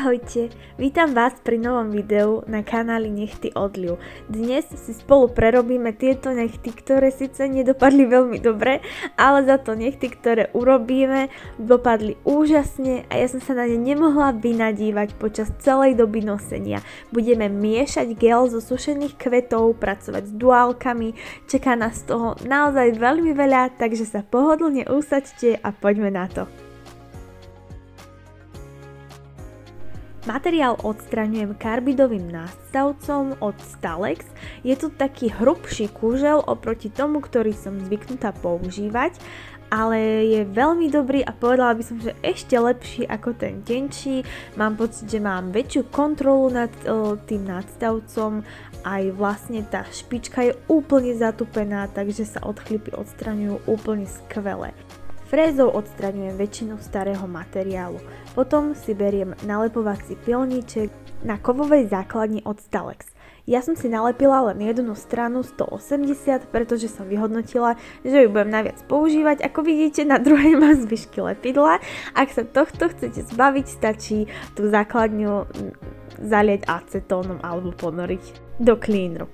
Ahojte, vítam vás pri novom videu na kanáli Nechty odliv. Dnes si spolu prerobíme tieto nechty, ktoré síce nedopadli veľmi dobre, ale za to nechty, ktoré urobíme, dopadli úžasne a ja som sa na ne nemohla vynadívať počas celej doby nosenia. Budeme miešať gel zo sušených kvetov, pracovať s duálkami, čaká nás toho naozaj veľmi veľa, takže sa pohodlne usaďte a poďme na to. Materiál odstraňujem karbidovým nástavcom od Stalex. Je to taký hrubší kúžel oproti tomu, ktorý som zvyknutá používať, ale je veľmi dobrý a povedala by som, že ešte lepší ako ten tenčí. Mám pocit, že mám väčšiu kontrolu nad tým nástavcom, aj vlastne tá špička je úplne zatupená, takže sa odchlipy odstraňujú úplne skvele. Frézou odstraňujem väčšinu starého materiálu. Potom si beriem nalepovací pilníček na kovovej základni od Stalex. Ja som si nalepila len jednu stranu 180, pretože som vyhodnotila, že ju budem najviac používať. Ako vidíte, na druhej mám zvyšky lepidla. Ak sa tohto chcete zbaviť, stačí tú základňu zalieť acetónom alebo ponoriť do cleaneru.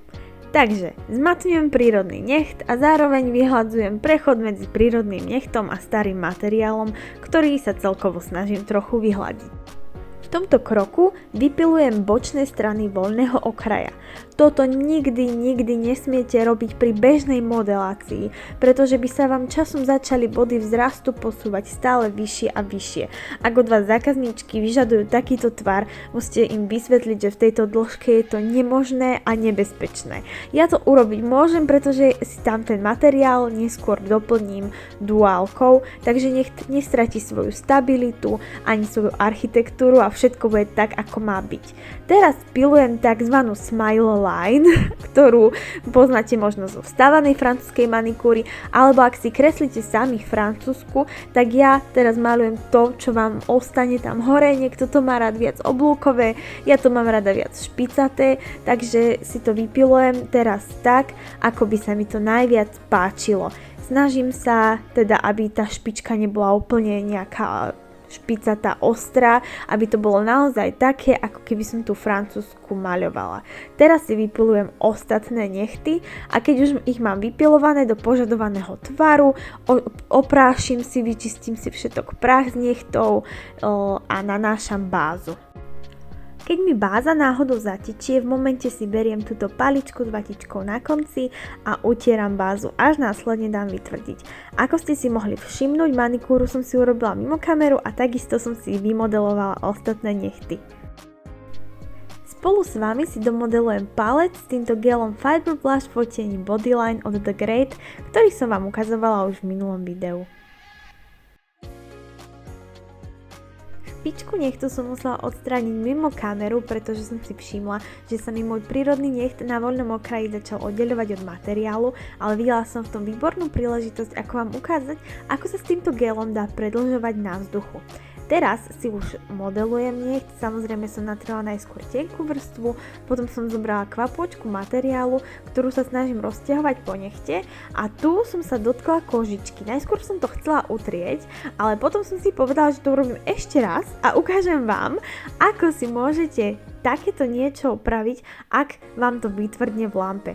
Takže zmatňujem prírodný necht a zároveň vyhladzujem prechod medzi prírodným nechtom a starým materiálom, ktorý sa celkovo snažím trochu vyhladiť. V tomto kroku vypilujem bočné strany voľného okraja. Toto nikdy nesmiete robiť pri bežnej modelácii, pretože by sa vám časom začali body vzrastu posúvať stále vyššie a vyššie. Ak od vás zákazníčky vyžadujú takýto tvar, musíte im vysvetliť, že v tejto dĺžke je to nemožné a nebezpečné. Ja to urobiť môžem, pretože si tam ten materiál neskôr doplním duálkou, takže nech nestratí svoju stabilitu ani svoju architektúru a všetko bude tak, ako má byť. Teraz pilujem tzv. Smile line, ktorú poznáte možno zo vstávanej francúzskej manikúry, alebo ak si kreslíte sami francúzsku, tak ja teraz malujem to, čo vám ostane tam hore. Niekto to má rád viac oblúkové, ja to mám rada viac špicaté, takže si to vypilujem teraz tak, ako by sa mi to najviac páčilo. Snažím sa teda, aby tá špička nebola úplne nejaká špicatá, ostrá, aby to bolo naozaj také, ako keby som tú francúzsku maľovala. Teraz si vypilujem ostatné nechty a keď už ich mám vypilované do požadovaného tvaru, oprášim si, vyčistím si všetok prach z nechtov a nanášam bázu. Keď mi báza náhodou zatečie, v momente si beriem túto paličku s vatičkou na konci a utieram bázu, až následne dám vytvrdiť. Ako ste si mohli všimnúť, manikúru som si urobila mimo kameru a takisto som si vymodelovala ostatné nechty. Spolu s vami si domodelujem palec s týmto gelom Fiber Blush v odtieni Bodyline od The Great, ktorý som vám ukazovala už v minulom videu. Špičku nechtu som musela odstrániť mimo kameru, pretože som si všimla, že sa mi môj prírodný necht na voľnom okraji začal oddeľovať od materiálu, ale videla som v tom výbornú príležitosť, ako vám ukázať, ako sa s týmto gelom dá predĺžovať na vzduchu. Teraz si už modelujem necht, samozrejme som natrela najskôr tenkú vrstvu, potom som zobrala kvapôčku materiálu, ktorú sa snažím rozťahovať po nechte a tu som sa dotkla kožičky. Najskôr som to chcela utrieť, ale potom som si povedala, že to urobím ešte raz a ukážem vám, ako si môžete takéto niečo opraviť, ak vám to vytvrdne v lampe.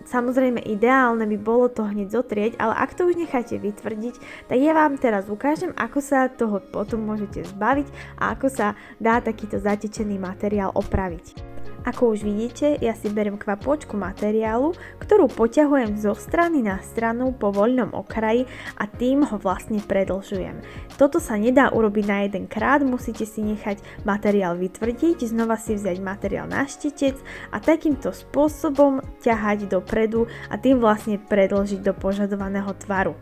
Samozrejme ideálne by bolo to hneď zotrieť, ale ak to už necháte vytvrdiť, tak ja vám teraz ukážem, ako sa toho potom môžete zbaviť a ako sa dá takýto zatečený materiál opraviť. Ako už vidíte, ja si beriem kvapôčku materiálu, ktorú poťahujem zo strany na stranu po voľnom okraji a tým ho vlastne predĺžujem. Toto sa nedá urobiť na jeden krát, musíte si nechať materiál vytvrdiť, znova si vziať materiál na štetec a takýmto spôsobom ťahať dopredu a tým vlastne predĺžiť do požadovaného tvaru.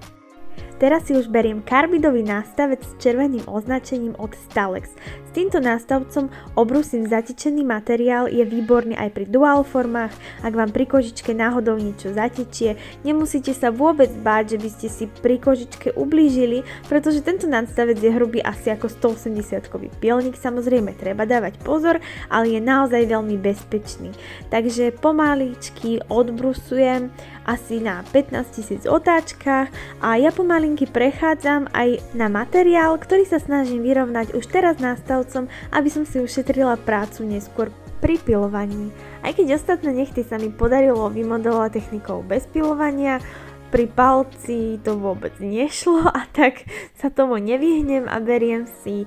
Teraz si už beriem karbidový nástavec s červeným označením od Stalex. S týmto nástavcom obrúsim zatečený materiál, je výborný aj pri dual formách. Ak vám pri kožičke náhodou niečo zatečie, nemusíte sa vôbec báť, že by ste si pri kožičke ublížili, pretože tento nástavec je hrubý asi ako 180-kový pilník. Samozrejme treba dávať pozor, ale je naozaj veľmi bezpečný. Takže pomaličky odbrusujem asi na 15 000 otáčkach a ja pomaly malinky prechádzam aj na materiál, ktorý sa snažím vyrovnať už teraz nástavcom, aby som si ušetrila prácu neskôr pri pilovaní. Aj keď ostatné nechty sa mi podarilo vymodelovať technikou bez pilovania, pri palci to vôbec nešlo a tak sa tomu nevyhnem a beriem si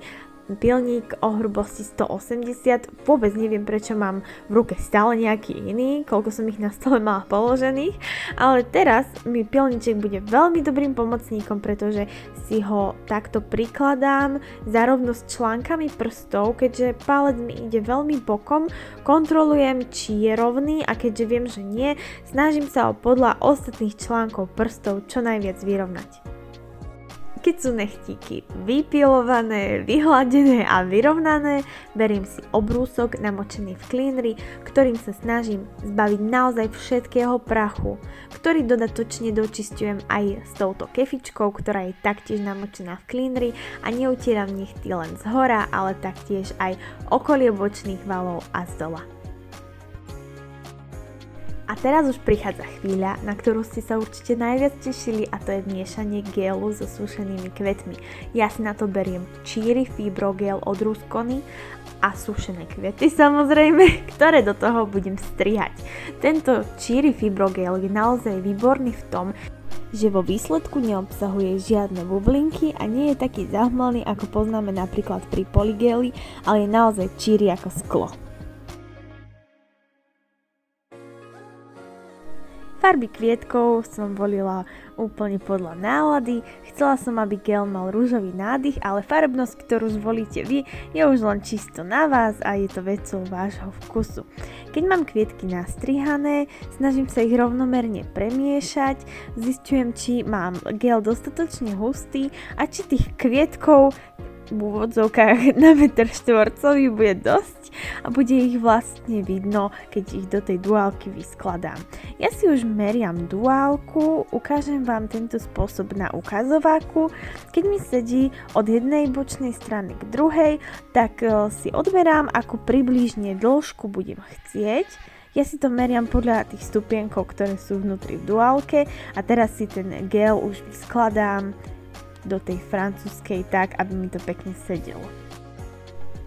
pilník o hrubosti 180, vôbec neviem prečo mám v ruke stále nejaký iný, koľko som ich na stole mala položených, ale teraz mi pilníček bude veľmi dobrým pomocníkom, pretože si ho takto prikladám zarovno s článkami prstov, keďže palec mi ide veľmi bokom, kontrolujem či je rovný a keďže viem, že nie, snažím sa ho podľa ostatných článkov prstov čo najviac vyrovnať. Keď sú nechtíky vypilované, vyhladené a vyrovnané, beriem si obrúsok namočený v cleaneri, ktorým sa snažím zbaviť naozaj všetkého prachu, ktorý dodatočne dočisťujem aj s touto kefičkou, ktorá je taktiež namočená v cleaneri a neutieram nechty len z hora, ale taktiež aj okolie bočných valov a z dola. A teraz už prichádza chvíľa, na ktorú ste sa určite najviac tešili, a to je miešanie gelu so sušenými kvetmi. Ja si na to beriem Cheery Fibrogel od Ruscony a sušené kvety samozrejme, ktoré do toho budem strihať. Tento Cheery Fibrogel je naozaj výborný v tom, že vo výsledku neobsahuje žiadne bublinky a nie je taký zahmlený, ako poznáme napríklad pri polygeli, ale je naozaj cheery ako sklo. Farby kvietkov som volila úplne podľa nálady, chcela som, aby gel mal rúžový nádych, ale farebnosť, ktorú zvolíte vy, je už len čisto na vás a je to vecou vášho vkusu. Keď mám kvietky nastrihané, snažím sa ich rovnomerne premiešať, zisťujem, či mám gel dostatočne hustý a či tých kvietkov v úvodzovkách na meter štvorcový bude dosť a bude ich vlastne vidno, keď ich do tej duálky vyskladám. Ja si už meriam duálku, ukážem vám tento spôsob na ukazováku. Keď mi sedí od jednej bočnej strany k druhej, tak si odmerám, ako približne dĺžku budem chcieť. Ja si to meriam podľa tých stupienkov, ktoré sú vnútri v duálke a teraz si ten gel už vyskladám do tej francúzskej tak, aby mi to pekne sedelo.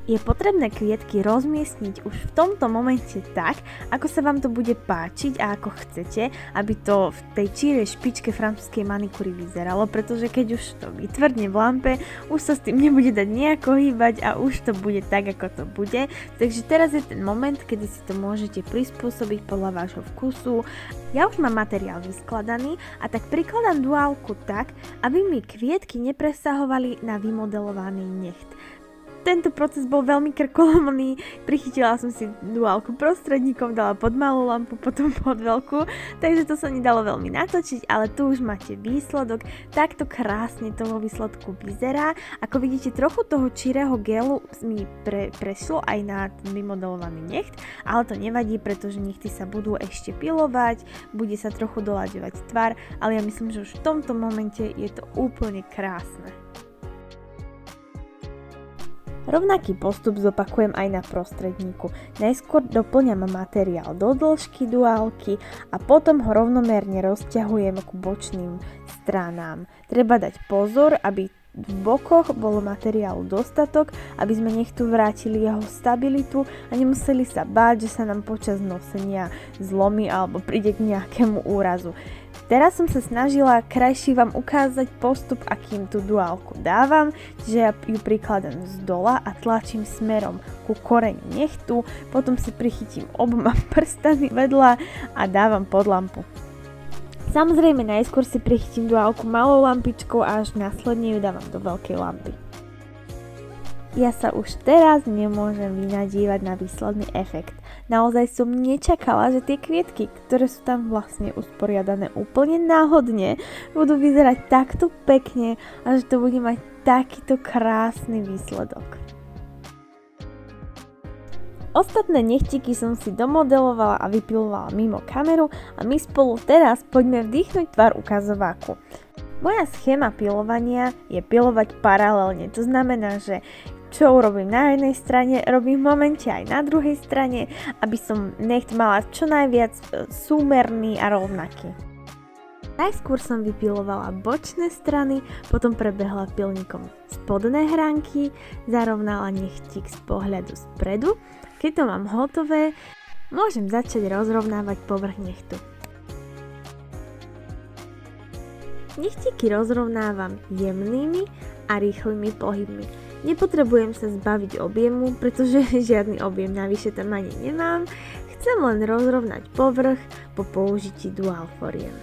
Je potrebné kvietky rozmiestniť už v tomto momente tak, ako sa vám to bude páčiť a ako chcete, aby to v tej čírej špičke francúzskej manikúry vyzeralo, pretože keď už to vytvrdne v lampe, už sa s tým nebude dať nejako hýbať a už to bude tak, ako to bude. Takže teraz je ten moment, kedy si to môžete prispôsobiť podľa vášho vkusu. Ja už mám materiál vyskladaný a tak prikladám duálku tak, aby mi kvietky nepresahovali na vymodelovaný necht. Tento proces bol veľmi krkolomný, prichytila som si duálku prostredníkom, dala pod malú lampu, potom pod veľkú, takže to sa nedalo veľmi natočiť, ale tu už máte výsledok, takto krásne to vo výsledku vyzerá. Ako vidíte, trochu toho číreho gelu mi prešlo aj na ten vymodelovaný necht, ale to nevadí, pretože nechty sa budú ešte pilovať, bude sa trochu doľaďovať tvar, ale ja myslím, že už v tomto momente je to úplne krásne. Rovnaký postup zopakujem aj na prostredníku. Najskôr doplňam materiál do dĺžky duálky a potom ho rovnomerne rozťahujem k bočným stranám. Treba dať pozor, aby v bokoch bolo materiálu dostatok, aby sme nechtu vrátili jeho stabilitu a nemuseli sa báť, že sa nám počas nosenia zlomí alebo príde k nejakému úrazu. Teraz som sa snažila krajšie vám ukázať postup, akým tú duálku dávam, čiže ja ju prikladám z dola a tlačím smerom ku koreňu nechtu, potom si prichytím oboma prstami vedľa a dávam pod lampu. Samozrejme najskôr si prichytím duálku malou lampičkou a až následne ju dávam do veľkej lampy. Ja sa už teraz nemôžem vynadívať na výsledný efekt. Naozaj som nečakala, že tie kvietky, ktoré sú tam vlastne usporiadané úplne náhodne, budú vyzerať takto pekne a že to bude mať takýto krásny výsledok. Ostatné nechtiky som si domodelovala a vypilovala mimo kameru a my spolu teraz poďme vdýchnuť tvar ukazováku. Moja schéma pilovania je pilovať paralelne, to znamená, že čo urobím na jednej strane, robím v momente aj na druhej strane, aby som necht mala čo najviac súmerný a rovnaký. Najskôr som vypilovala bočné strany, potom prebehla pilníkom spodné hránky, zarovnala nechtík z pohľadu spredu. Keď to mám hotové, môžem začať rozrovnávať povrch nechtu. Nechtíky rozrovnávam jemnými a rýchlymi pohybmi. Nepotrebujem sa zbaviť objemu, pretože žiadny objem navyše tam ani nemám. Chcem len rozrovnať povrch po použití dual foriem.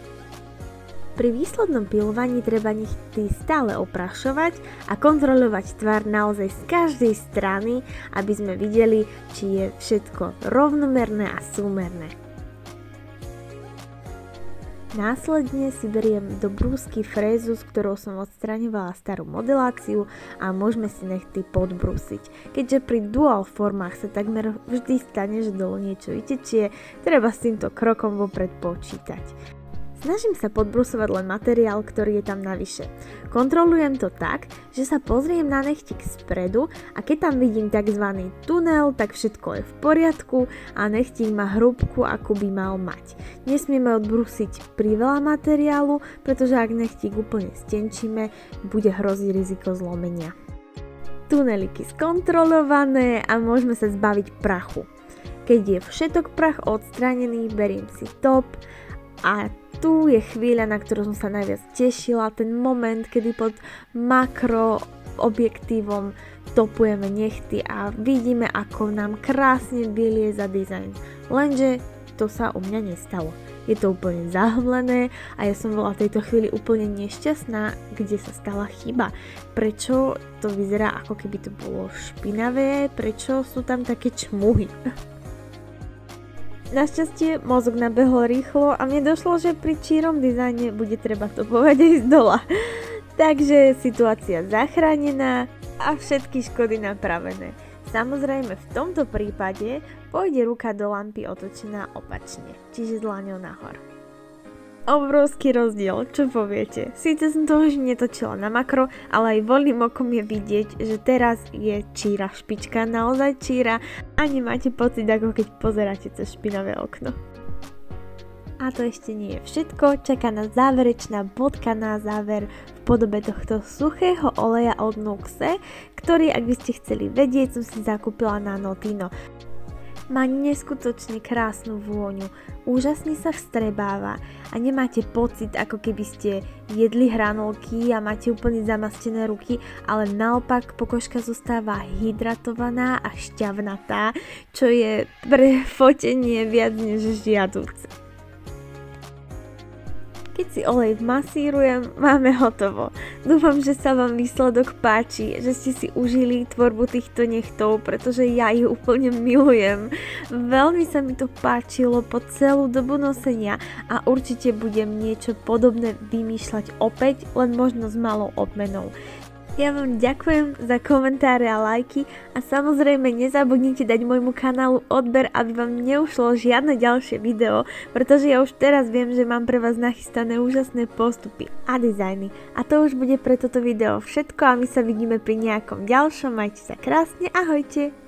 Pri výslednom pilovaní treba nechty stále oprašovať a kontrolovať tvar naozaj z každej strany, aby sme videli, či je všetko rovnomerné a súmerné. Následne si beriem do brúsky frézu, s ktorou som odstraňovala starú modeláciu a môžeme si nechty podbrúsiť. Keďže pri dual formách sa takmer vždy stane, že dole niečo vytečie, treba s týmto krokom vopred počítať. Snažím sa podbrusovať len materiál, ktorý je tam navyše. Kontrolujem to tak, že sa pozriem na nechtík spredu a keď tam vidím tzv. Tunel, tak všetko je v poriadku a nechtík má hrúbku, akú by mal mať. Nesmieme odbrusiť priveľa materiálu, pretože ak nechtík úplne stenčíme, bude hroziť riziko zlomenia. Tuneliky skontrolované a môžeme sa zbaviť prachu. Keď je všetok prach odstranený, beriem si top a tu je chvíľa, na ktorú som sa najviac tešila, ten moment, kedy pod makro objektívom topujeme nechty a vidíme, ako nám krásne bielie za dizajn. Lenže to sa u mňa nestalo. Je to úplne zahmlené a ja som bola v tejto chvíli úplne nešťastná, kde sa stala chyba. Prečo to vyzerá, ako keby to bolo špinavé, prečo sú tam také čmuhy. Našťastie mozog nabehol rýchlo a mne došlo, že pri čírom dizajne bude treba topovať aj z dola. Takže situácia zachránená a všetky škody napravené. Samozrejme v tomto prípade pôjde ruka do lampy otočená opačne, čiže dlaňou nahor. Obrovský rozdiel, čo poviete? Síce som to už netočila na makro, ale aj voľným okom je vidieť, že teraz je číra špička, naozaj číra a nemáte pocit, ako keď pozeráte cez špinavé okno. A to ešte nie je všetko, čaká nás záverečná bodka na záver v podobe tohto suchého oleja od Nuxe, ktorý, ak by ste chceli vedieť, som si zakúpila na Notino. Má neskutočne krásnu vôňu, úžasne sa vstrebáva a nemáte pocit, ako keby ste jedli hranolky a máte úplne zamastené ruky, ale naopak pokožka zostáva hydratovaná a šťavnatá, čo je pre fotenie viac než žiaduce. Keď si olej vmasírujem, máme hotovo. Dúfam, že sa vám výsledok páči, že ste si užili tvorbu týchto nechtov, pretože ja ich úplne milujem. Veľmi sa mi to páčilo po celú dobu nosenia a určite budem niečo podobné vymýšľať opäť, len možno s malou obmenou. Ja vám ďakujem za komentáre a lajky a samozrejme nezabudnite dať môjmu kanálu odber, aby vám neušlo žiadne ďalšie video, pretože ja už teraz viem, že mám pre vás nachystané úžasné postupy a dizajny. A to už bude pre toto video všetko a my sa vidíme pri nejakom ďalšom. Majte sa krásne, ahojte!